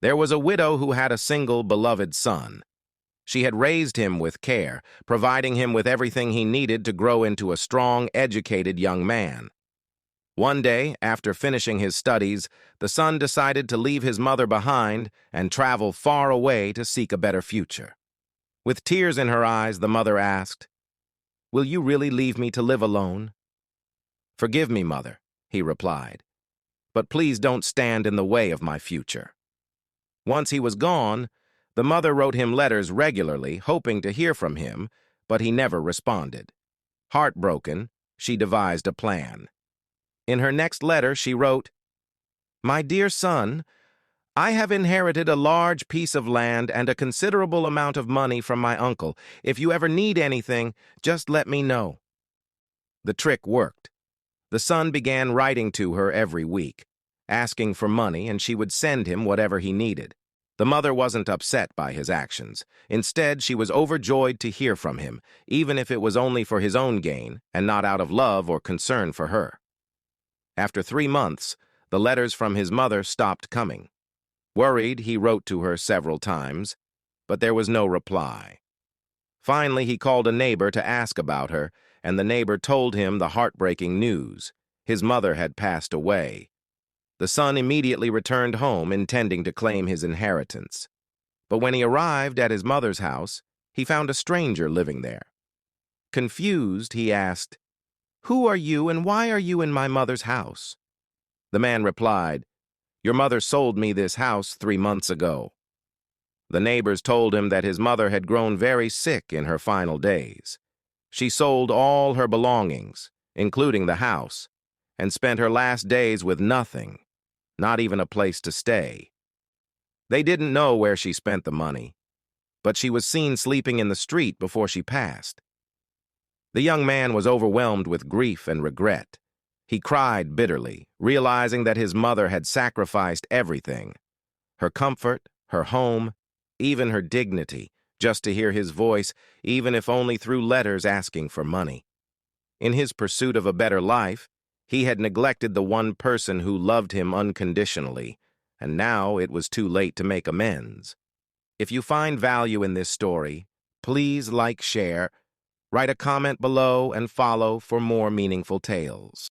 There was a widow who had a single beloved son. She had raised him with care, providing him with everything he needed to grow into a strong, educated young man. One day, after finishing his studies, the son decided to leave his mother behind and travel far away to seek a better future. With tears in her eyes, the mother asked, "Will you really leave me to live alone?" "Forgive me, mother," he replied, "but please don't stand in the way of my future." Once he was gone, the mother wrote him letters regularly, hoping to hear from him, but he never responded. Heartbroken, she devised a plan. In her next letter, she wrote, "My dear son, I have inherited a large piece of land and a considerable amount of money from my uncle. If you ever need anything, just let me know." The trick worked. The son began writing to her every week, asking for money, and she would send him whatever he needed. The mother wasn't upset by his actions. Instead, she was overjoyed to hear from him, even if it was only for his own gain and not out of love or concern for her. After 3 months, the letters from his mother stopped coming. Worried, he wrote to her several times, but there was no reply. Finally, he called a neighbor to ask about her, and the neighbor told him the heartbreaking news. His mother had passed away. The son immediately returned home, intending to claim his inheritance. But when he arrived at his mother's house, he found a stranger living there. Confused, he asked, "Who are you and why are you in my mother's house?" The man replied, "Your mother sold me this house 3 months ago." The neighbors told him that his mother had grown very sick in her final days. She sold all her belongings, including the house, and spent her last days with nothing, not even a place to stay. They didn't know where she spent the money, but she was seen sleeping in the street before she passed. The young man was overwhelmed with grief and regret. He cried bitterly, realizing that his mother had sacrificed everything, her comfort, her home, even her dignity, just to hear his voice, even if only through letters asking for money. In his pursuit of a better life, he had neglected the one person who loved him unconditionally, and now it was too late to make amends. If you find value in this story, please like, share, write a comment below, and follow for more meaningful tales.